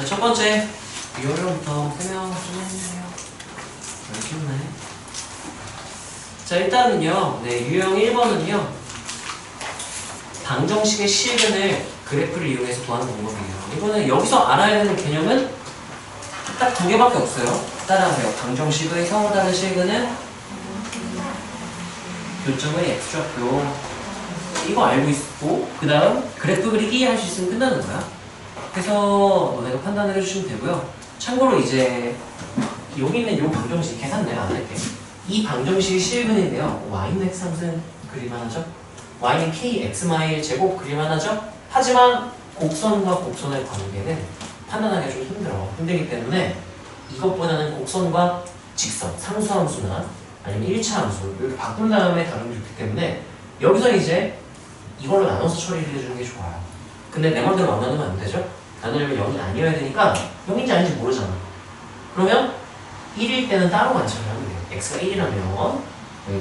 자, 첫 번째 유형부터 설명 좀 해주세요. 쉽네. 자, 일단은요, 네, 유형 1번은요, 방정식의 실근을 그래프를 이용해서 구하는 방법이에요. 이거는 여기서 알아야 되는 개념은 딱 두 개밖에 없어요. 따라하세요. 방정식의 서로 다른 실근은 교점의 x좌표. 이거 알고 있고, 그 다음 그래프 그리기 할 수 있으면 끝나는 거야. 그래서 너네가 판단을 해주시면 되고요. 참고로 이제 여기 있는 이 방정식 계산 내가 안 할게. 이 방정식이 실근인데요. y는 x 함수는 그림 하나죠. y는 k x 마일 제곱 그림 하나죠. 하지만 곡선과 곡선의 관계는 판단하기가 좀 힘들기 때문에 이것보다는 곡선과 직선, 상수함수나 아니면 1차 함수 이렇게 바꾼 다음에 다루는 게 좋기 때문에 여기서 이제 이걸로 나눠서 처리를 해주는 게 좋아요. 근데 내 맘대로 안 나누면 안 되죠? 나누려면 0이 아니어야 되니까 0인지 아닌지 모르잖아. 그러면 1일 때는 따로 관찰을 하면 돼요. x가 1이라면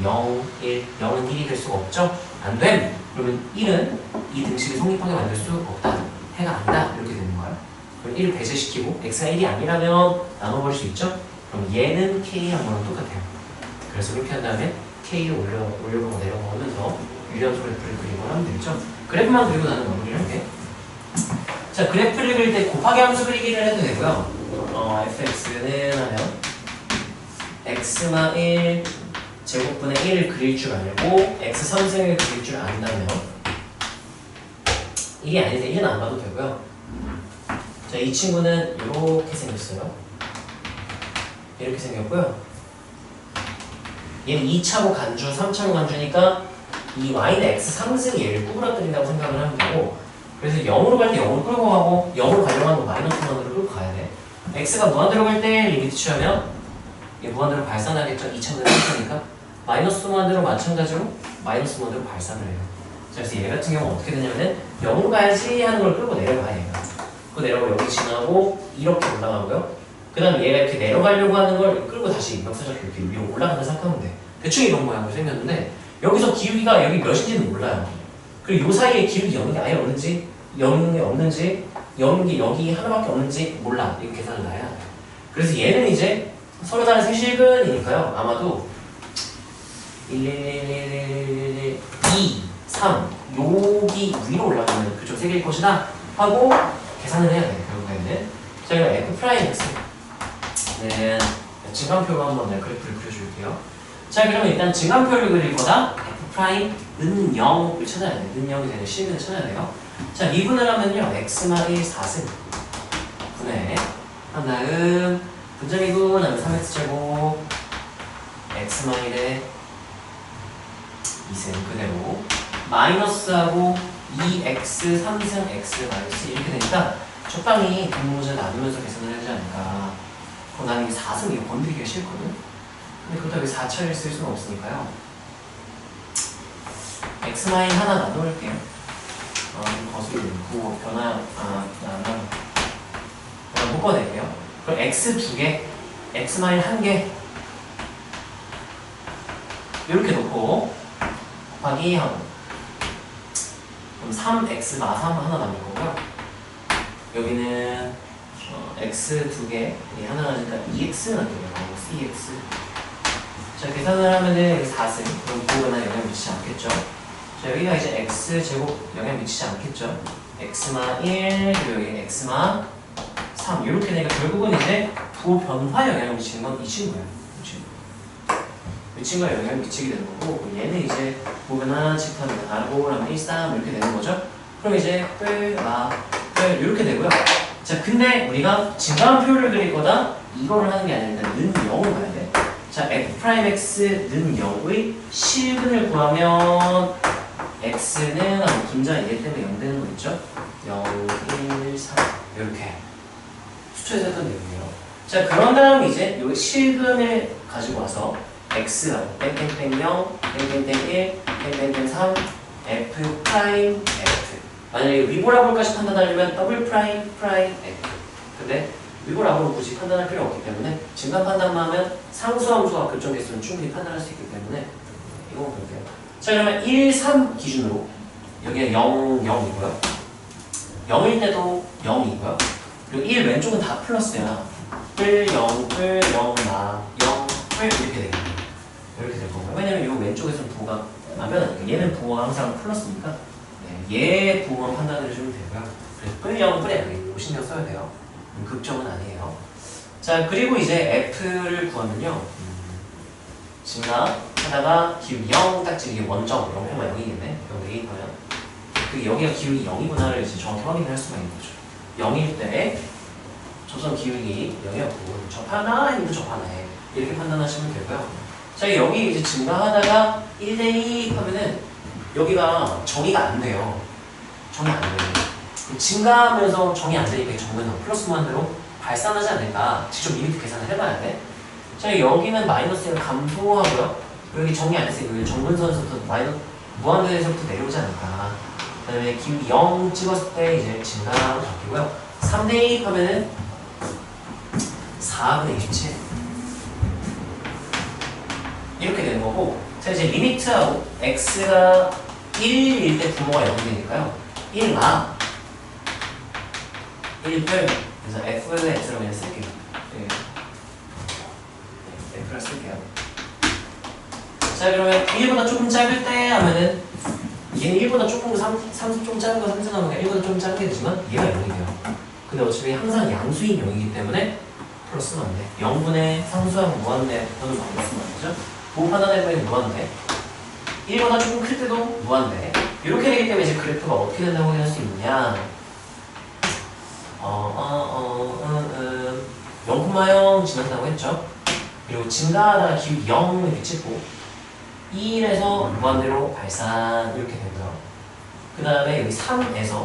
0, 1, 0은 1이 될 수가 없죠? 안 됨! 그러면 1은 이 등식을 성립하게 만들 수 없다. 해가 아니다. 이렇게 되는 거예요. 그럼 1을 배제시키고 x가 1이 아니라면 나눠버릴 수 있죠? 그럼 얘는 k한 거랑 똑같아요. 그래서 이렇게 한 다음에 k를 올려보고 내려가면서 유리함수 그래프를 그리거나 하면 되겠죠? 그래프만 그리고 나는 마무리를 할게. 자, 그래프를 그릴 때 곱하기 함수 그리기를 해도 되고요. fx는 하면 x마 1 제곱분의 1을 그릴 줄 알고 x 3승을 그릴 줄 안다면 이게 아닌데 1은 안 봐도 되고요. 자, 이 친구는 이렇게 생겼어요. 이렇게 생겼고요. 얘는 2차고 간주, 3차고 간주니까 이 y는 x 3승이 얘를 구부러뜨린다고 생각을 하면 되고, 그래서 0으로 갈 때 0으로 끌고 가고 0으로 가려고 하는 거 마이너스 무한대로 끌고 가야 돼. x가 무한대로 갈 때 리미트 취하면 얘 무한대로 발산하겠죠. 2차분의 3차니까 마이너스 무한대로 마찬가지로 마이너스 무한대로 발산을 해요. 자, 그래서 얘 같은 경우는 어떻게 되냐면은 0으로 가야지 하는 걸 끌고 내려가야 얘가. 그거 내려가고 여기 지나고 이렇게 올라가고요. 그 다음에 얘가 이렇게 내려가려고 하는 걸 끌고 다시 역사적 이렇게 위로 올라간다 생각하면 돼. 대충 이런 모양으로 생겼는데 여기서 기울기가 여기 몇인지는 몰라요. 그리고 요 사이에 기울기 여는 게 아예 없는지, 여는 게 없는지, 여는 게 여기 하나밖에 없는지 몰라. 이거 계산을 놔야 돼. 그래서 얘는 이제 서로 다른 세실근이니까요. 아마도 1, 1, 1, 1, 1, 2, 3 여기 위로 올라가는 그쪽 세 개일 것이다 하고 계산을 해야 돼요. 결국에는. 자, 그럼 F'X는 증간표로 한번 내가 그래프를 그려줄게요. 자, 그러면 일단 증간표를 그릴 거다. F'는 0을 찾아야 돼. 는 0이 되는 실근을 찾아야 돼요. 자, 미분을 하면요. x마 1 4승 분의 한 다음 분자미분 하면 3x제곱 x마 1에 2승 그대로 마이너스하고 2x 3승 x 마이너스 이렇게 되니까 적당히 분모자 나누면서 계산을 하지 않을까. 그럼 나는 이게 4승 이거 건드리기가 싫거든. 근데 그렇다고 4차를 쓸 수는 없으니까요. x마인 하나 나눠볼게요. 거슬고 변화 묶어낼게요. 그럼 x 2개, x마인 1개 이렇게 놓고 곱하기 하고 그럼 3x 마3 하나 남을 거고요. 여기는 x 2개 하나 나니까 2x 남겨요. cx. 자, 계산을 하면은 4승. 그럼 부호가 영향 미치지 않겠죠. 자, 여기가 이제 x제곱 영향 미치지 않겠죠. x마 1 그리고 여기 x마 3 이렇게 되니까 결국은 이제 부호 변화 영향을 미치는 건 이 친구예요. 이 친구가 영향을 미치게 되는 거고, 얘는 이제 부호 변화 직하면 r5 하면 1, 3 이렇게 되는 거죠. 그럼 이제 이렇게 되고요. 자, 근데 우리가 증가표를 그릴 거다 이거를 하는 게 아니라 는 0을 봐야 돼. 자, f'x는 0의 실근을 구하면 x는 분자 얘 때문에 0 되는 거 있죠? 0, 1, 3 이렇게 수초에서 했던 내용이에요. 자, 그런 다음 이제 여기 실근을 가지고 와서 x가 땡땡땡 0, 땡땡땡 1, 땡땡땡 3, f 프라임 f. 만약에 위보라볼까지 판단하려면 더블 프라임 프라임 f. 근데 위보라볼을 굳이 판단할 필요 없기 때문에 증가 판단만 하면 상수함수와 교점계수는 충분히 판단할 수 있기 때문에 이건 볼게요. 자, 그러면 1, 3 기준으로 여기가 0, 0이고요. 0일 때도 0이고요. 그리고 1 왼쪽은 다 플러스야. 뿔 0, 뿔 0, 나 0, 뿔 이렇게 되겠네. 이렇게 될 거고. 왜냐면 이 왼쪽에서는 부호가 안 변하니까. 얘는 부호가 항상 플러스니까 네, 얘 부호만 판단을 해주면 되고요. 그래서 뿔 0, 뿔 0 신경 써야 돼요. 극점은 아니에요. 자, 그리고 이제 F를 구하면요. 증가하다가 기울기 0 딱 찍기 원점 0,0이겠네. 여기 보면 그 여기가 기울기 0이구나를 이제 정확히 확인을 할 수가 있는 거죠. 0일 때 조선 기울기 0이었고 접하나 아니면 접하나해 이렇게 판단하시면 되고요. 자, 여기 이제 증가하다가 1대2 하면은 여기가 정의가 안 돼요. 정의 안 돼요. 증가하면서 정의 안 되니까 정의는 플러스 무한대로 발산하지 않을까. 직접 리미트 계산을 해봐야 돼. 자, 여기는 마이너스는 감소하고요. 여기 정의 안 됐으니까 여기 정분선에서부터 무한대에서부터 내려오지 않을까. 그 다음에 기울기 0 찍었을 때 이제 증가로 바뀌고요. 3대2 하면은 4분의 27 이렇게 되는 거고. 자, 이제 리미트하고 x가 1일 때 부모가 0이 되니까요. 1마 1별 그래서 f를 x로 그냥 쓸게요. 네. F를 쓸게요. 자, 그러면 1보다 조금 짧을 때 하면은 얘는 1보다 조금 좀 짧은 거 상승하면 1보다 좀 짧게 되지만 얘가 0이 돼요. 근데 어차피 항상 양수인 0이기 때문에 플러스는 안 돼. 0분의 상수하고 무한대 또는 마이너스는 안 되죠. 부호 판단해보면 무한대. 1보다 조금 클 때도 무한대. 이렇게 되기 때문에 이제 그래프가 어떻게 된다고 확인할 수 있느냐. 0,0 지난다고 했죠. 그리고 증가하다가 기울기 0 이렇게 찍고 1에서 무한대로 발산 이렇게 되고요. 그 다음에 여기 3에서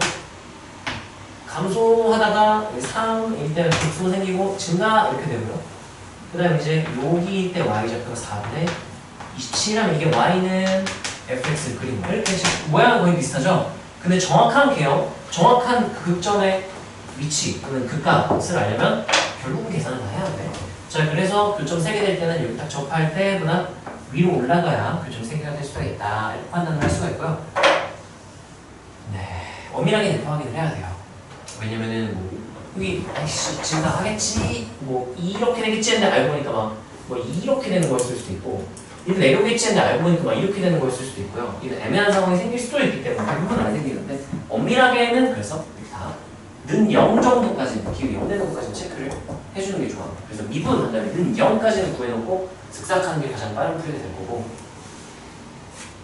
감소하다가 여기 3일 때 극수가 생기고 증가 이렇게 되고요. 그 다음에 이제 여기 때 y좌표가 4분의 27하면 이게 y는 fx를 그린 거예요. 이렇게 모양은 거의 비슷하죠? 근데 정확한 개요, 정확한 그 극점의 위치 또는 극값을 알려면 결국은 계산을 다 해야 돼. 자, 그래서 교점 3개 될 때는 여기 딱 접할 때보다 위로 올라가야 교점 3개가 될 수가 있다. 이렇게 판단을 할 수가 있고요. 네, 엄밀하게 대표 확인을 해야 돼요. 왜냐면은 뭐 여기 아이씨 증가하겠지 뭐 이렇게 되겠지 했는데 알고 보니까 막 뭐 이렇게 되는 거였을 수도 있고 이렇게 내려오겠지 했는데 알고 보니까 막 이렇게 되는 거였을 수도 있고요. 이런 애매한 상황이 생길 수도 있기 때문에 대부분 안 생기는데 엄밀하게는 그래서 이렇게 다 는 0 정도까지 기울기 0 되는 것까지 체크를 해주는 게 좋아. 그래서 미분 한 다음에 는 0까지는 구해놓고 슥싹하는 게 가장 빠른 풀이 될 거고,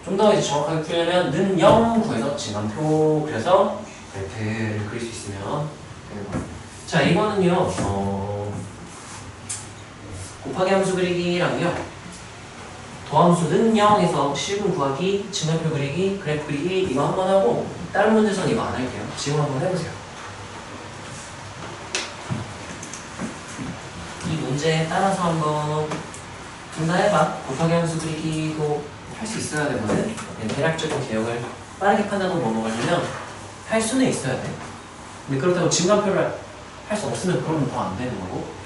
좀 더 이제 정확하게 풀려면 는 0 구해서 증감표 그려서 그래프를 그릴 수 있으면 되는 거예요. 자, 이거는요 곱하기 함수 그리기랑요 도함수 는 0에서 실분 구하기, 증감표 그리기, 그래프 그리기 이거 한번 하고 다른 문제에서는 이거 안 할게요. 지금 한번 해보세요. 이 문제에 따라서 한번 둘 다 해봐. 곱하기 함수 그리기도 할 수 있어야 되거든. 대략적인 개혁을 빠르게 판단하고 넘어가려면 할 수는 있어야 돼. 근데 그렇다고 증감표를 할 수 없으면 그러면 더 안 되는 거고.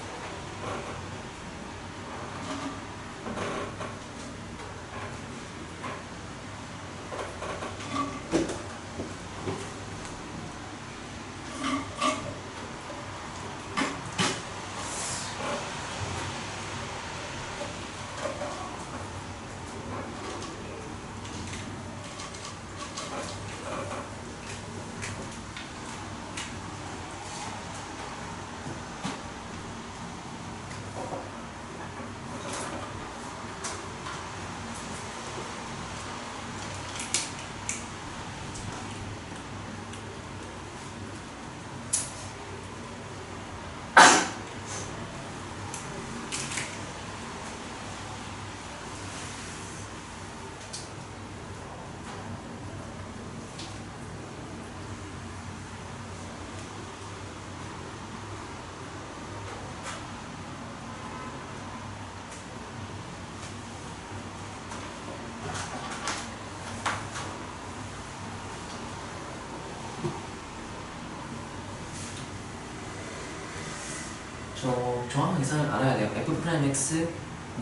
정확한 계산을 알아야 돼요. f'(x)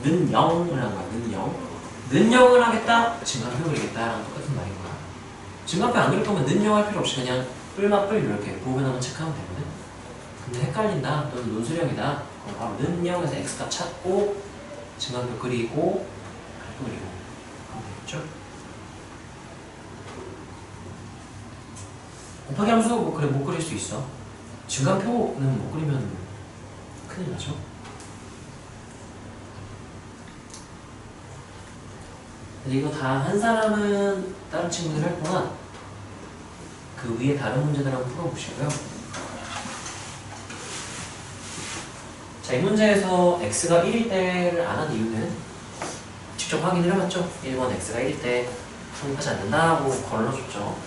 는 0을 한 거야. 는 0. 는 0을 하겠다? 증감표 그리겠다랑 똑같은 말인 거야. 증감표 안 그릴 거면 는 0 할 필요 없이 그냥 뿔마 뿔 이렇게 보호변 한번 체크하면 되거든. 근데 헷갈린다 또는 논술형이다 그럼 바로 는 0에서 x값 찾고 증가표 그리고 그래프 그리고 하면 되겠죠? 곱하기 함수 뭐 그래 못 그릴 수 있어. 증가표는 못 그리면 큰일 나죠. 근데 이거 다 한 사람은 다른 친구들 할 동안 그 위에 다른 문제들 한번 풀어보시고요. 자, 이 문제에서 x가 1일 때를 안 한 이유는 직접 확인을 해봤죠. 1번 x가 1일 때 성립하지 않는다고 걸러줬죠.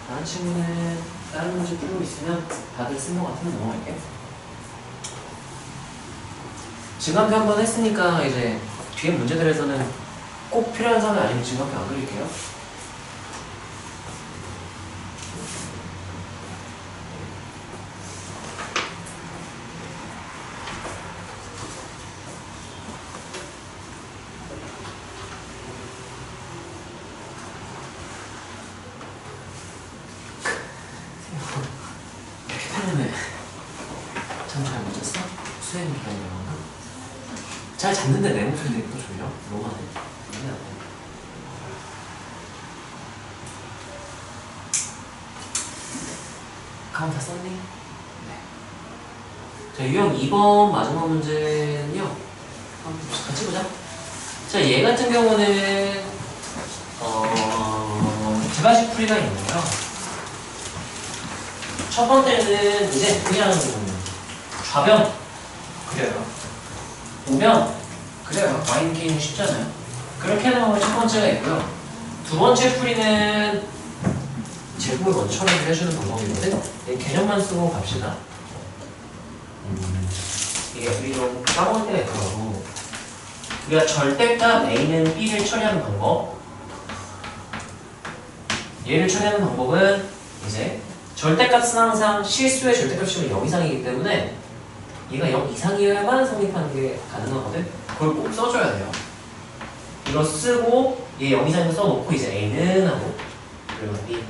다른 친구는 다른 문제 풀고 있으면 다들 쓴 것 같으면 넘어갈게요. 증가표 한번 했으니까 이제 뒤에 문제들에서는 꼭 필요한 사람이 아니면 증가표 안 그릴게요. 잘 잤는데 내 목소리 내기 또 졸려? 너무하네. 가만 다 썼니? 네. 자, 유형 2번 마지막 문제는요. 같이 보자. 자, 얘 같은 경우는 두 가지 풀이가 있는데요. 첫 번째는 이제 그냥 좌변 그려요. 보면 그래요. y는 쉽잖아요. 그렇게 해놓으면 첫 번째가 있고요. 두 번째 풀이는 제곱을 먼저 처리를 해주는 방법이거든. 개념만 쓰고 갑시다. 이게 우리도 까먹을 때가 있더라고. 우리가 절대값 a는 b를 처리하는 방법. 얘를 처리하는 방법은 이제 절대값은 항상 실수의 절대값이 0 이상이기 때문에 얘가 0 이상이어야만 성립하는 게 가능하거든? 그걸 꼭 써줘야 돼요. 이거 쓰고 얘 0 이상인 거 써놓고 이제 A는 하고 그리고 B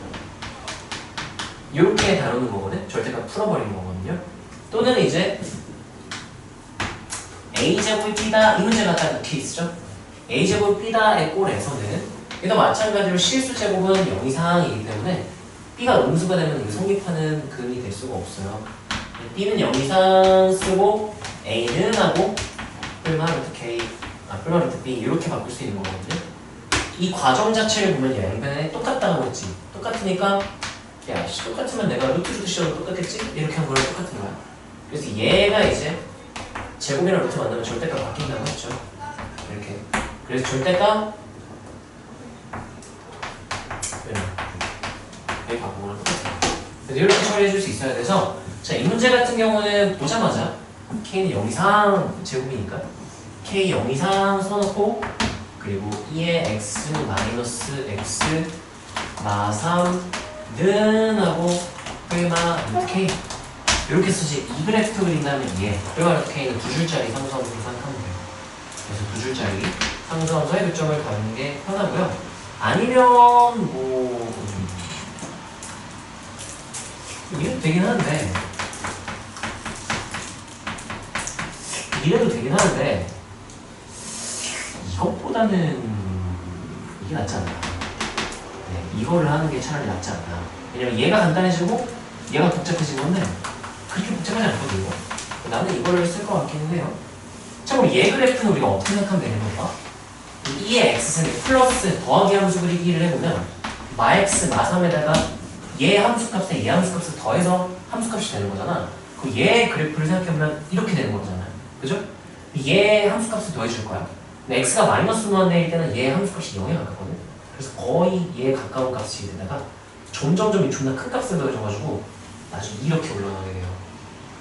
이렇게 다루는 거거든? 절대값 풀어버리는 거거든요. 또는 이제 A제곱이 B다 이 문제가 딱 이렇게 있죠? A제곱이 B다의 꼴에서는 얘도 마찬가지로 실수 제곱은 0 이상이기 때문에 B가 음수가 되면 이거 성립하는 근이 될 수가 없어요. B는 0 이상 쓰고 A는 하고 뿔마 루트 K, 뿔마 루트 B 이렇게 바꿀 수 있는 거거든요. 이 과정 자체를 보면 양변에 똑같다고 했지. 똑같으니까 야 똑같으면 내가 루트 씌워도 똑같겠지? 이렇게 한 거랑 똑같은 거야. 그래서 얘가 이제 제곱이랑 루트 만나면 절대값 바뀐다고 했죠. 이렇게. 그래서 절대값 여기 바꾸거나 똑같아요. 그래서 이렇게 처리해줄 수 있어야 돼서 자, 이 문제 같은 경우는 보자마자 K는 0 이상 제곱이니까 K 0 이상 써놓고 그리고 2의 X 마이너스 X 마 3는 하고 뿔마 루트 K 이렇게 쓰지. 이 그래프 그린다면 얘 뿔마 루트 K는 두 줄짜리 상수함수로 생각하면 돼요. 그래서 두 줄짜리 상수함수의 교점을 가는 게 편하고요. 아니면 뭐 이래도 되긴 하는데 이것보다는 이게 낫지 않나. 네, 이거를 하는 게 차라리 낫지 않나. 왜냐면 얘가 간단해지고 얘가 복잡해진 건데 그렇게 복잡하지 않거든 이거. 나는 이거를 쓸 것 같기는 해요. 참고로 얘 그래프는 우리가 어떻게 생각하면 되는 건가? 2의 x는 플러스 더하기 함수 그리기를 해보면 마x 마3에다가 얘 함수값에 얘 함수값을 더해서 함수값이 되는 거잖아. 그 얘 그래프를 생각해보면 이렇게 되는 거잖아. 그죠? 얘 함수값을 더해줄 거야. 근데 x가 마이너스 무한대일 때는 얘 함수값이 0에 가깝거든. 그래서 거의 얘에 가까운 값이 되다가 점점점 존나 큰 값을 더해줘가지고 나중에 이렇게 올라가게 돼요.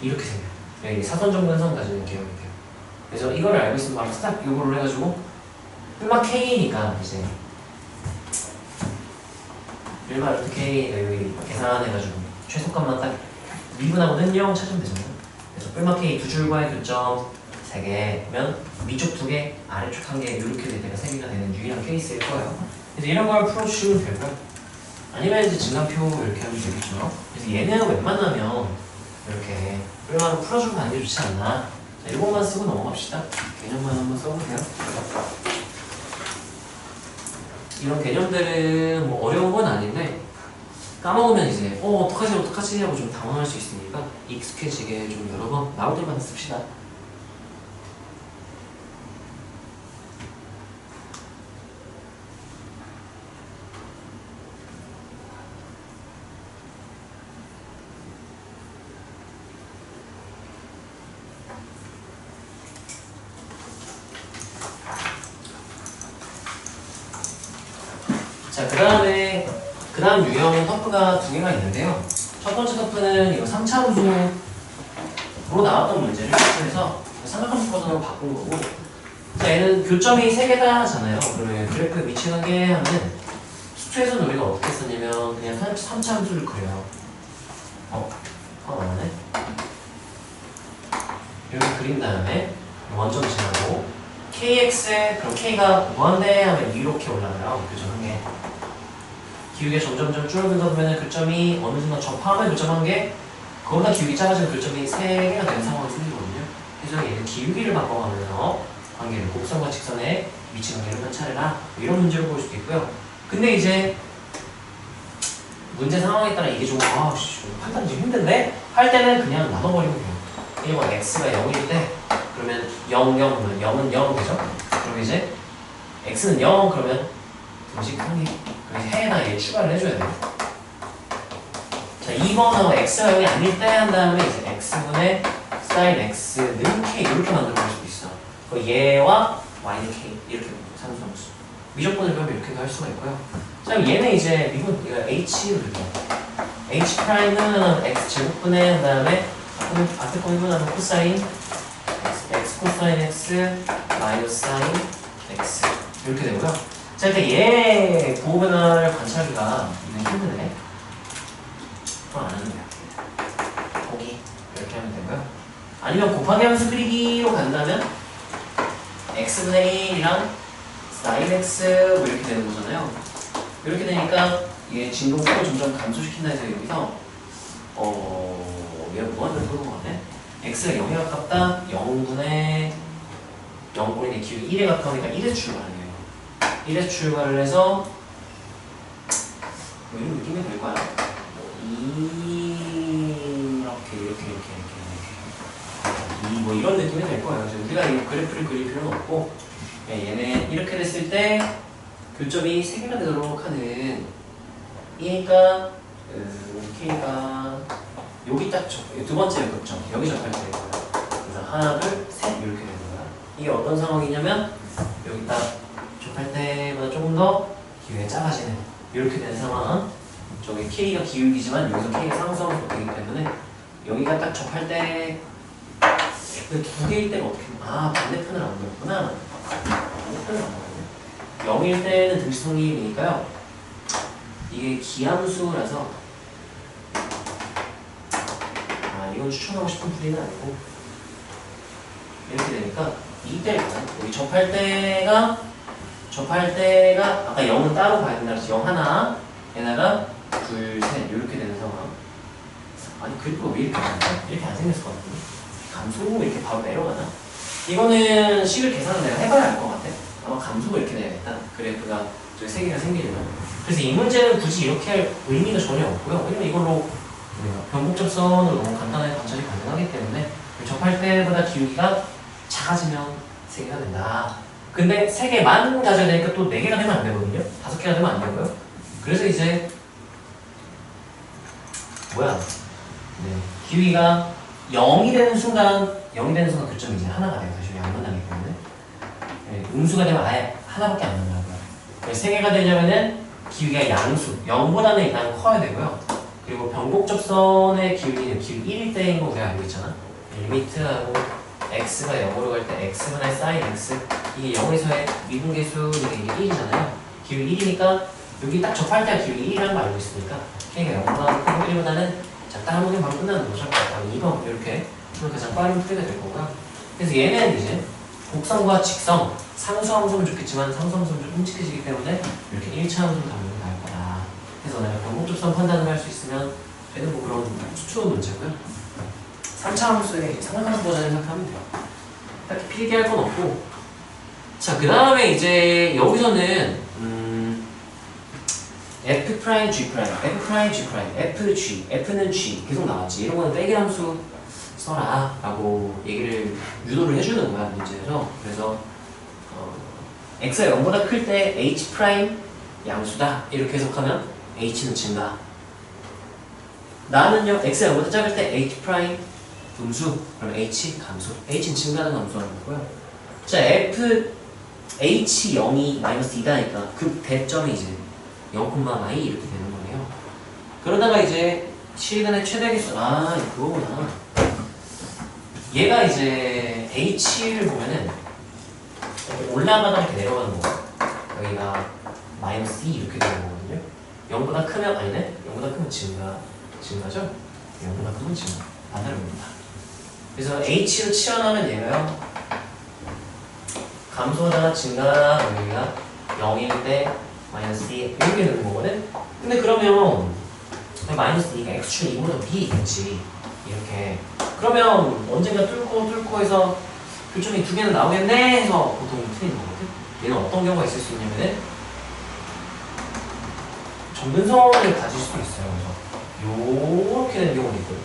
이렇게 생겨요. 이게 사선정근선 가지는 개념이 돼요. 그래서 이거를 알고 있으면 바로 스탑 요거를 해가지고 뿔마 K니까 이제 뿔마 루트 K 여기 계산해가지고 최소값만 딱 미분하고 는 0 찾으면 되잖아요. 그래서 뿔마 K 두 줄과의 교점 3개면 위쪽 2개, 아래쪽 1개 이렇게 될 때가 3개가 되는 유일한 케이스일 거예요. 그래서 이런 걸 풀어주시면 되고요. 아니면 이제 증가표 이렇게 하면 되겠죠. 그래서 얘는 웬만하면 이렇게 뿔마로 풀어주고 가는 게 좋지 않나. 자, 이것만 쓰고 넘어갑시다. 개념만 한번 써보세요. 이런 개념들은 뭐 어려운 건 아닌데 까먹으면 이제 어떡하지 하고 좀 당황할 수 있으니까 익숙해지게 좀 여러 번 나올 때마다 씁시다. 자, 그 다음 유형은 터프가 2개가 있는데요. 첫 번째 터프는 이거 3차 함수로 나왔던 문제를 해서 삼각함수 버전으로 바꾼 거고, 자, 얘는 교점이 3개다잖아요. 그러면 그래프에 미치게 하면 수투에서는 우리가 어떻게 썼냐면 그냥 3차 함수를 그려요. 맞네. 이렇게 그린 다음에 원점 지나고 kx에 그럼 k가 무한대 하면 이렇게 올라가요. 교점 한 개. 기울기가 점점점 줄어들다 보면 교점이 어느 순간 접하면 교점 한 개, 그보다 기울기 작아지면 교점이 3개가 되는 상황이 생기거든요. 그래서 얘는 기울기를 바꿔가면서 관계를 곡선과 직선에 위치 관계를 관찰해라. 이런 문제를 볼 수도 있고요. 근데 이제 문제 상황에 따라 이게 좀 판단이 좀 힘든데 할 때는 그냥 놔둬버리면 돼요. 이게 뭐 x가 0일 때 그러면 0, 0, 0은 0 되죠? 그럼 이제 x는 0 그러면 등식 한 개. 그래서 해에다 얘 추가를 해줘야 돼요. 자, 2번하고 x가 0이 아닐 때 한 다음에 이제 x분의 sin x는 k 이렇게 만들어볼 수도 있어. 그 얘와 y는 k 이렇게 상수함수. 미적분을 배우면 이렇게도 할 수가 있고요. 자, 얘는 이제 미분 이거 h로 그릴게요. h 프라임은 x 제곱분의 한 다음에 앞에 거 미분하면 코사인 x 코사인 x 마이너스 사인 x 이렇게 되고요. 자, 일단 얘 부호 변화를 관찰하기가 힘드네. 그럼 안 하는 거야. 보기 이렇게 하면 되고요. 아니면 곱하기 함수 그리기로 간다면 x분의 1이랑 sin x 뭐 이렇게 되는 거잖아요. 이렇게 되니까 얘 진동폭을 점점 감소시킨다 해서 여기서 얘가 무한대로 보는 거 같네. x가 0에 가깝다. 0분의 0분의 기울기 1에 가까우니까 1에서 출발하네요. 1에서 출발을 해서 뭐 이런 느낌이 될 거야. 뭐 이런 느낌이 될 거예요. 우리가 이 그래프를 그릴 필요는 없고, 얘는 이렇게 됐을 때 교점이 3개가 되도록 하는 E니까 K가 여기 딱 두 번째 교점 여기 접할 때 되고요. 그래서 하나, 둘, 셋 이렇게 되는 거야. 이게 어떤 상황이냐면 여기 딱 접할 때보다 조금 더 기울기가 작아지는 이렇게 되는 상황. 저기 K가 기울기지만 여기서 K가 상수함수가 되기 때문에 여기가 딱 접할 때 두 개일 때는 어떻게 반대편을 안 그렸구나. 반대편을 안 그렸네. 0일 때는 등식성립이니까요. 이게 기함수라서 이건 추천하고 싶은 풀이는 아니고 이렇게 되니까 이때가 여기 접할 때가 아까 0은 따로 봐야 된다 그랬지. 0 하나 에다가 둘, 셋 이렇게 되는 상황. 아니 그래프가 왜 이렇게 안 돼? 이렇게 안 생겼을 것 같은데 감소고 이렇게 바로 내려가나? 이거는 식을 계산을 내가 해봐야 알 것 같아. 아마 감소가 이렇게 돼야겠다. 그래프가 저기 3개가 생기려면. 그래서 이 문제는 굳이 이렇게 할 의미가 전혀 없고요. 왜냐면 이걸로 변곡 접선으로 너무 간단하게 관찰이 가능하기 때문에 접할 때보다 기울기가 작아지면 3개가 된다. 근데 3개만 가져야 되니까 또 4개가 되면 안 되거든요. 5개가 되면 안 되고요. 그래서 이제 기울기가 0이 되는 순간 교점이 이제 하나가 돼요. 사실 안 만나기 때문에 음수가 되면 아예 하나밖에 안 만나고요. 그래서 3개가 되려면은 기울기가 양수 0보다는 일단 커야 되고요. 그리고 변곡 접선의 기울기는 기울기 1일 때인 거 우리가 알고 있잖아. 리미트하고 x가 0으로 갈 때 x분의 sin x 이게 0에서의 미분계수니까 이게 1이잖아요. 기울기 1이니까 여기 딱 접할 때가 기울기 1이라는 거 알고 있으니까 k가 0보다 크고 1보다는 작다 하면 바로 끝나는 거죠. 2번 이렇게 가장 빠른 풀이가 될 거고요. 그래서 얘는 이제 곡선과 직선, 상수함수는 좋겠지만 상수함수는 좀 끔찍해지기 때문에 이렇게 1차 함수 담는 게 나을 거다. 그래서 내가 변곡접선 판단을 할 수 있으면 되는 뭐 그런 추측 문제고요. 3차 함수의 상수함수 버전을 생각하면 돼요. 딱히 필기할 건 없고. 자, 그 다음에 이제 여기서는 F 프라임 G 프라임, F 프라임 G 프라임, F G, F는 G 계속 나왔지. 이런 거는 빼기 함수 써라 라고 얘기를 유도를 해주는 거야 문제에서. 그래서 x가 0보다 클 때 h 프라임 양수다 이렇게 해석하면 h는 증가. 나는요 x가 0보다 작을 때 h 프라임 음수, 그럼 h 감소. h는 증가하는 감소라는 거고요. 자, f h 0이 마이너스 2다니까 그 대점이 이제 0, y 이렇게 되는 거네요. 그러다가 이제 시간의 최대 개수, 그거구나. 얘가 이제 h를 보면은 올라가다 이렇게 내려가는 거. 여기가 마이너스 2 이렇게 되는 거거든요. 0보다 크면 아니네. 0보다 크면 증가죠. 0보다 크면 증가. 반대로입니다. 그래서 h로 치환하면 얘가요. 감소하다가 증가하다가 여기가 0인데 마이너스 2 이렇게 되는 거거든. 근데 그러면 마이너스 2가 x축 2보다 위에 있겠지. 이렇게. 그러면 언젠가 뚫고 해서 교점이 두 개는 나오겠네 해서 보통 틀리는 거거든. 얘는 어떤 경우가 있을 수 있냐면은 점근선을 가질 수도 있어요. 그래서 요렇게 되는 경우도 있거든.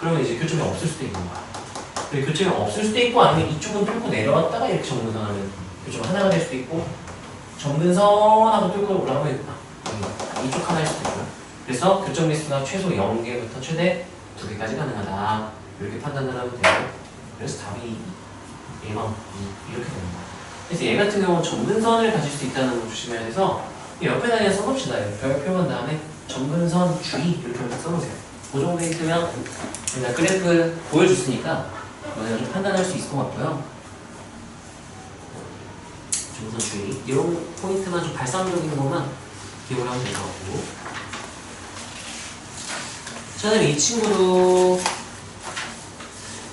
그러면 이제 교점이 없을 수도 있는 거야. 근데 교점이 없을 수도 있고 아니면 이쪽은 뚫고 내려왔다가 이렇게 점근선하면 교점 하나가 될 수도 있고 점근선하고 뚫고 올라가면 이쪽 하나일 수도 있고요. 그래서 교점 개수가 최소 0개부터 최대 2개까지 가능하다. 이렇게 판단을 하면 되고 그래서 답이 1번, 2 이렇게 됩니다. 그래서 얘 같은 경우는 점근선을 가질 수 있다는 걸 조심해야 돼서 옆에다 그냥 써봅시다. 별 표현 다음에 점근선 주의 이렇게 써보세요. 그 정도 있으면 그냥 그래프 보여줬으니까 너네가 좀 판단할 수 있을 것 같고요. 점근선 주의 이런 포인트만 좀 발상적인 것만 기억을 하면 될 것 같고. 자, 그다음에 이 친구도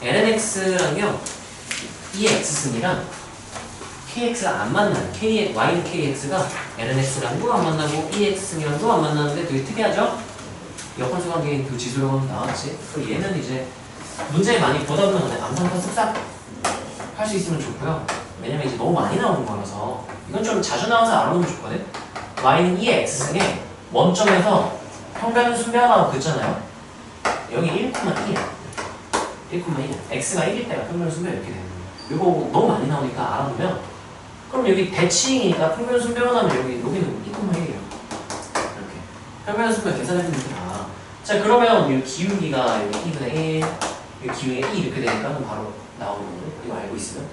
lnx랑요 이 x승이랑 kx가 안 만나요. y는 kx가 lnx랑도 안 만나고 이 x승이랑도 안 만나는데 되게 특이하죠? 역함수 관계인 그 지수로는 나왔지. 그리고 얘는 이제 문제에 많이 보다 보면 암산과 쓱싹 할 수 있으면 좋고요. 왜냐면 이제 너무 많이 나오는 거라서 이건 좀 자주 나와서 알아보면 좋거든. y는 이 x승에 원점에서 평변 순변하고 긋잖아요. 여기 1,1이야. 1,1. x가 1일 때가 평균 순변 이렇게 되는 거예요. 이거 너무 많이 나오니까 알아보면 그럼 여기 대칭이니까 평균 순변하면 여기는 2,1이에요. 이렇게 평균 순변 계산해주면 돼. 자, 그러면 이 기울기가 여기 2분의 1, 이 기울기가 2 이렇게 되니까 바로 나오는 거예요. 이거 알고 있으면.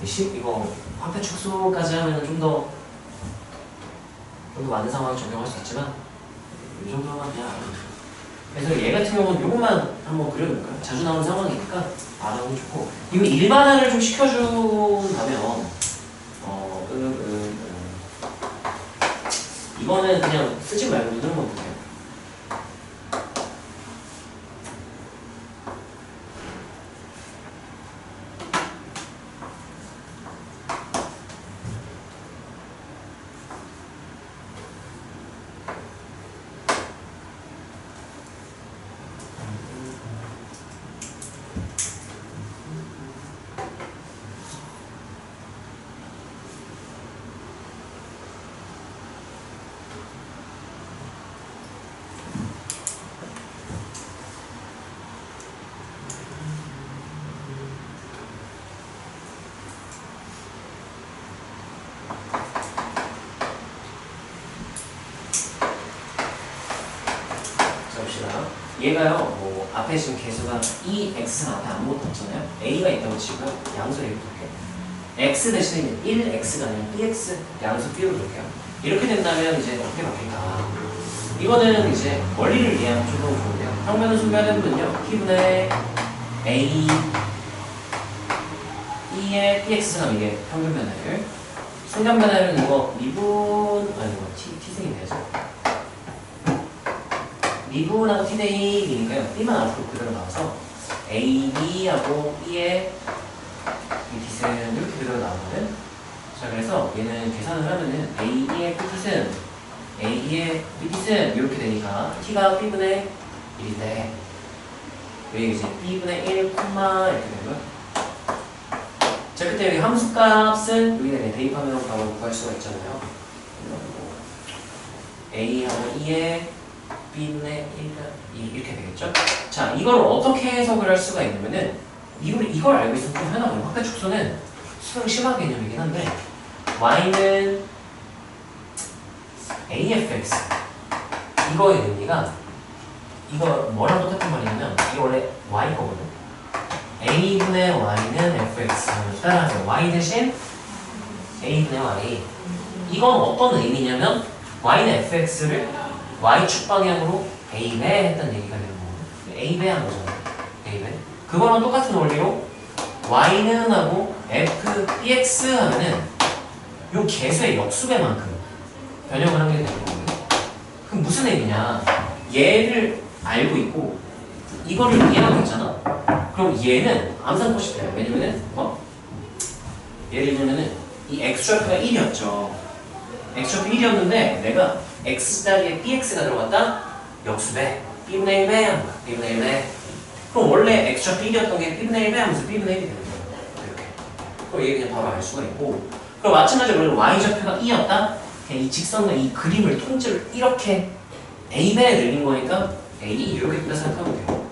이거 확대 축소까지 하면 좀 더 많은 상황을 적용할 수 있지만 이 정도만 그냥 알아두세요. 그래서 얘 같은 경우는 이것만 한번 그려볼까요? 자주 나오는 상황이니까 알아보면 좋고 이거 일반화를 좀 시켜준다면 이거는 그냥 쓰지 말고 누르는 거 보세요. 얘가요, 뭐 앞에 지금 개수가 이 x는 앞에 아무것도 없잖아요. a가 있다고 치고요. 양수 a로 볼게요. x 대신에 1x가 아니라 bx 양수 b로 볼게요. 이렇게 된다면 이제 어떻게 바뀔까? 이거는 이제 원리를 이해하면 좀 더 좋은데요. 평면을 순변해보면요, t분의 a 2의 bx가 이게 평균 변화율. 순간 변화율은 이거 미분 아니 이거 t승이 되죠. 미분하고 t 대 1이니까요. b만 앞으로 그대로 나와서 a, b하고 b의 이 뒷은 이렇게 그대로 나오거든. 자, 그래서 얘는 계산을 하면은 a, b의 끝은 a, b의 b뒷은 이렇게 되니까 t가 b분의 1인데 여기 이제 b분의 1, 이렇게 되는 거야. 자, 그때 여기 함수값은 여기다 대입하면 바로 구할 수가 있잖아요. a하고 2에 b분의 1가 2 이렇게 되겠죠? 자, 이걸 어떻게 해석을 할 수가 있냐면은 이걸 알고 있으면 좀 편하거든요. 확대 축소는 수능 심화 개념이긴 한데 y는 afx 이거의 의미가 이거 뭐랑 똑같은 말이냐면 이거 원래 y거든요. a분의 y는 fx 따라하세요. y 대신 a분의 y 이건 어떤 의미냐면 y는 fx를 y축 방향으로 a배 했다는 얘기가 되는 거거든요. a배 한 거잖아요. a배 그거랑 똑같은 원리로 y는 하고 f bx 하면은 요 개수의 역수배만큼 변형을 하게 되는 거거든요. 그럼 무슨 의미냐? 얘를 알고 있고 이거를 이해하고 있잖아. 그럼 얘는 암산고시 돼요. 왜냐면은 예를 들면은 이 x좌표가 1이었죠. x좌표 1이었는데 내가 x 자리에 bx가 들어갔다? 역수배 b분의 1배 하는 거야. b분의 1배. 그럼 원래 x좌표 1이었던 게 b분의 1배 하면서 b분의 1이 되는 거야. 이렇게. 그럼 얘 그냥 바로 알 수가 있고 그럼 마찬가지로 y좌표가 2였다? 그냥 이 직선과 이 그림을 통째로 이렇게 a배에 늘린 거니까 a 이렇게 뜬다 생각하면 돼요.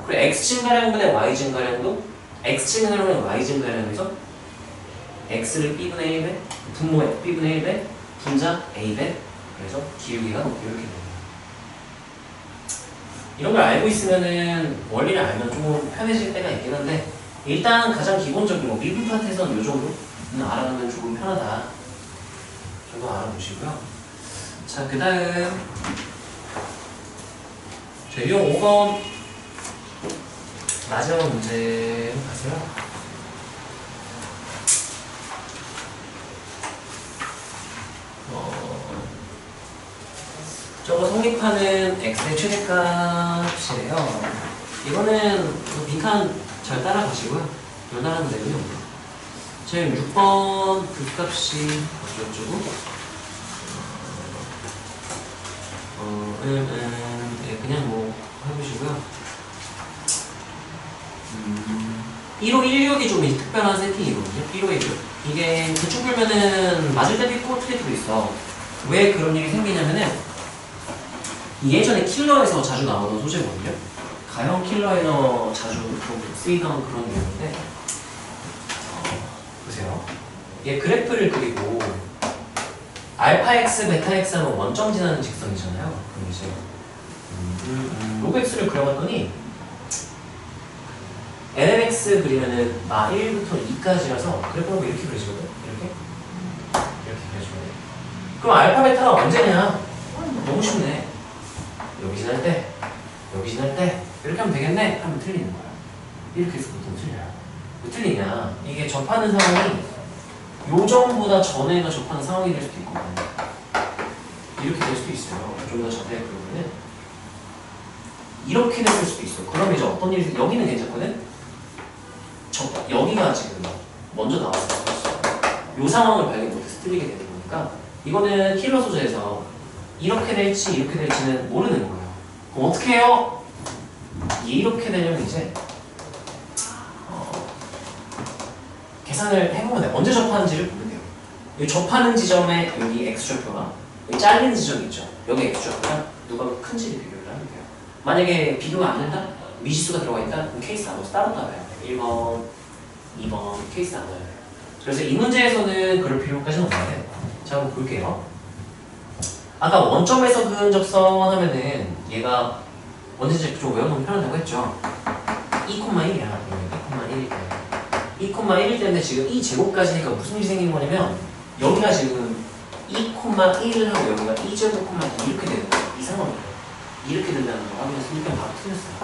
그리고 x 증가량분의 y 증가량도 x 증가량분의 y 증가량에서 x를 b분의 1배, 분모에 b분의 1배, 분자 a배 그래서 기울기가 이렇게 됩니다. 이런 걸 알고 있으면은 원리를 알면 좀 편해질 때가 있긴 한데 일단 가장 기본적인 거 미분 파트에서는 이 정도는 알아두면 조금 편하다. 정도 알아보시고요. 자, 그 다음 유형 5번 마지막 문제 가세요. 저거 성립하는 x의 최대값이래요. 이거는 빈칸 잘 따라가시고요. 연달아는 되고요. 지금 6번 그 값이 어쩌고저쩌고 그냥 뭐 해보시고요. 1호 16이 좀 특별한 세팅이거든요. 1호 16 이게 대충 풀면은 맞을 때도 있고 틀릴 때도 있어. 왜 그런 일이 생기냐면은 예전에 킬러에서 자주 나오던 소재거든요. 가형 킬러에서 자주 쓰이던 그런 내용인데 보세요. 얘 그래프를 그리고 알파 x, 베타 x 하면 원점 지나는 직선이잖아요. 그럼 이제 로그 x를 그려봤더니 lnx 그리면은 1부터 2까지라서 그래프가 이렇게 그려지거든. 이렇게 그려지거든. 그럼 알파 베타가 언제냐? 너무 쉽네. 여기 지날 때, 여기 지날 때 이렇게 하면 되겠네? 하면 틀리는 거야. 이렇게 해서 보통 틀려요. 왜 틀리냐? 이게 접하는 상황이 요점보다 전에가 접하는 상황이 될 수도 있거든요. 이렇게 될 수도 있어요. 좀 더 자세히 보면은 이렇게 됐을 수도 있어. 그럼 이제 어떤 일이 여기는 괜찮거든? 여기가 지금 먼저 나왔을 수도 있어. 이 상황을 발견 못해서 틀리게 되는 거니까 이거는 킬러 소재에서 이렇게 될지 이렇게 될지는 모르는 거예요. 그럼 어떻게 해요? 이렇게 되려면 이제 계산을 해보면 돼요. 언제 접하는지를 보면 돼요. 여기 접하는 지점에 여기 x좌표가 여기 잘리는 지점이 있죠. 여기 x좌표가 누가 큰지를 비교를 하면 돼요. 만약에 비교가 안 된다? 미지수가 들어가 있다? 그럼 케이스 나눠서 따로 따라야 돼요. 1번, 2번 케이스 나눠야 돼요. 그래서 이 문제에서는 그럴 필요까지는 없는데 자, 한번 볼게요. 아까 원점에서 그은 접선 하면은 얘가 언제든지 좀 외워놓으면 편하다고 했죠. 2,1이야. 2,1일 때. 2,1일 때인데 지금 이 제곱까지 니까 무슨 일이 생긴 거냐면 여기가 지금 2,1하고 여기가 2제곱, 이렇게 되는 거예요. 이 상황이에요. 이렇게 된다는 거 확인해서 이건 바로 틀렸어요.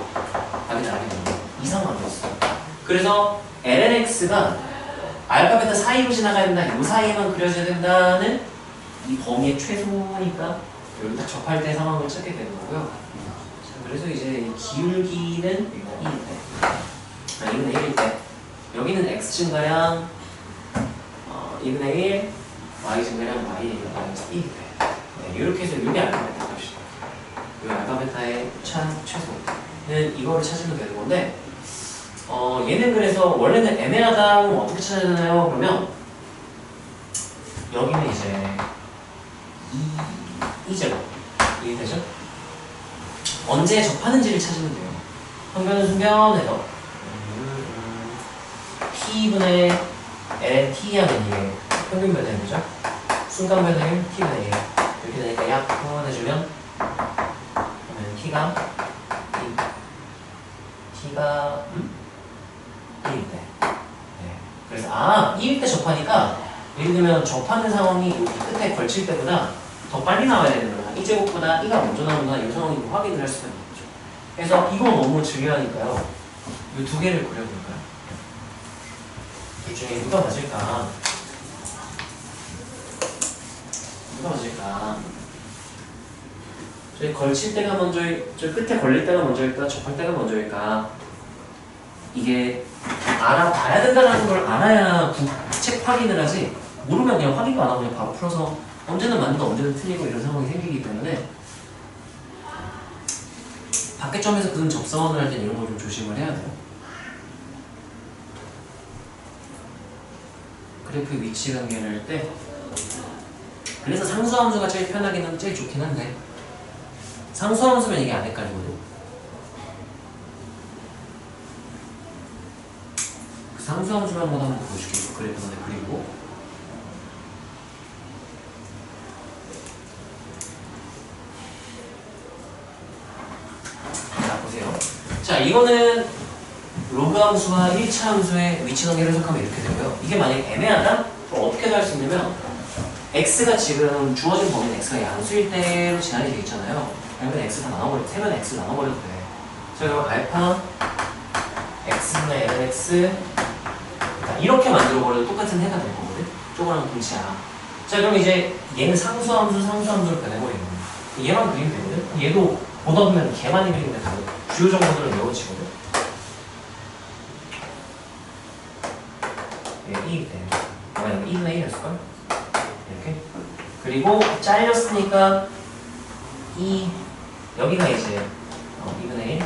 답이 나게 되는 거예요. 이 상황이었어요. 그래서 lnx가 알파 베타 사이로 지나가야 된다. 이 사이에만 그려져야 된다는 이 범위의 최소니까 여기 딱 접할 때 상황을 찾게 되는 거고요. 그래서 이제 이 기울기는 2일 때, 2분의 1일 때 여기는 x 증가량 2분의 1, y 증가량 y-1일 때 네, 이렇게 해서 이게 알파 베타 값이다. 이 알파 베타의 최소는 이거를 찾으면 되는 건데 얘는 그래서 원래는 애매하다 그럼 어떻게 찾아야 되나요? 그러면 여기는 이제 2제곱 이해되죠? 언제 접하는지를 찾으면 돼요. 평균은 순변해서 t분의 l t하는 이게 평균 변화인 거죠? 순간 변화율 t분의 1 이렇게 되니까 약 표현해주면 그러면 t가 1일 때 네. 그래서 1일 때 접하니까 예를 들면 접하는 상황이 여기 끝에 걸칠 때보다 더 빨리 나와야 되는 거야. 이 제곱보다 이가 먼저 나오는구나 이 상황이 확인을 할 수가 있는 거죠. 그래서 이거 너무 중요하니까요. 이 두 개를 그려볼까요? 둘 중에 누가 맞을까? 누가 맞을까? 저희 걸칠 때가 먼저, 저 끝에 걸릴 때가 먼저일까? 접할 때가 먼저일까? 이게 알아봐야 된다는 걸 알아야 책 확인을 하지 모르면 그냥 확인도 안 하고 그냥 바로 풀어서 언제는 맞는데 언제는 틀리고 이런 상황이 생기기 때문에 밖에 점에서 그은 접선을 할 때 이런 걸 좀 조심을 해야 돼요. 그래프 위치 관계를 할 때 그래서 상수함수가 제일 편하기는 제일 좋긴 한데 상수함수면 이게 안 헷갈리거든. 그 상수함수를 한번 보여줄게요. 그래프는 그리고 자 보세요. 자 이거는 로그 함수와 1차 함수의 위치 관계를 해석하면 이렇게 되고요. 이게 만약에 애매하다? 그럼 어떻게 할 수 있냐면 x가 지금 주어진 범위는 x가 양수일 때로 제한이 되어 있잖아요. 그러면 x 다 나눠버려, 세변에 x 나눠버려도 돼. 자 그럼 알파 x분의 lx 이렇게 만들어버려도 똑같은 해가 될 거거든. 저거랑 동치야. 자 그럼 이제 얘는 상수함수 상수함수로 변해버리는 거야. 얘만 그리면 되거든. 얘도 보다 보면 걔만 그리면 다 주요 정보들은 외워지거든. 얘 2일 때 아마 여기 2분의 1이었을걸? 이렇게. 그리고 잘렸으니까 여기가 이제 2분의 1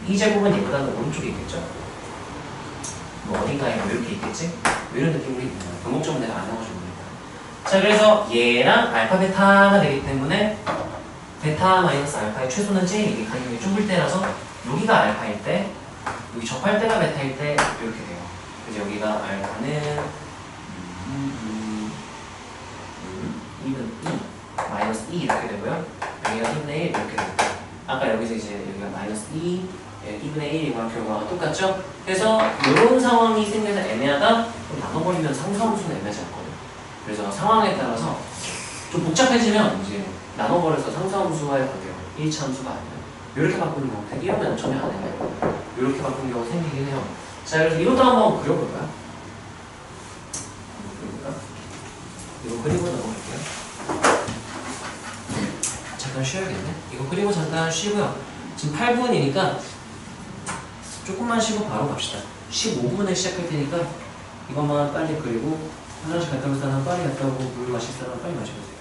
2제곱은 얘보다는 오른쪽에 있겠죠? 뭐 어딘가에 이렇게 있겠지? 뭐 이런 느낌으로 있는 거야. 변곡점은 내가 안 나와주는 거니까. 자 그래서 얘랑 알파 베타가 되기 때문에 베타 마이너스 알파의 최소는 j 이게 간격이 좁을 때라서 여기가 알파일 때 여기 접할 때가 베타일 때 이렇게 돼요. 그래서 여기가 알파는 2분 2 마이너스 2 이렇게 되고요. 여기가 2분의 1 이렇게 되고 아까 여기서 이제 여기가 마이너스 2 2분의 1 이거랑 결과가 똑같죠? 그래서 이런 상황이 생겨서 애매하다? 그럼 나눠버리면 상수함수는 애매하지 않거든. 그래서 상황에 따라서 좀 복잡해지면 이제 나눠버려서 상수함수와의 관계가 1차 함수가 아니라 이렇게 바꾸는 경우 이러면 전혀 안 해요. 이렇게 바꾸는 경우가 생기긴 해요. 자 그래서 이것도 한번 그려볼까요? 이거 그리고 넘어갈게요. 잠깐 쉬어야겠네. 이거 그리고 잠깐 쉬고요. 지금 8분이니까 조금만 쉬고 바로 갑시다. 15분에 시작할 테니까 이것만 빨리 그리고 화장실 갔다 올 사람 빨리 갔다 오고 물 마실 사람 빨리 마셔보세요.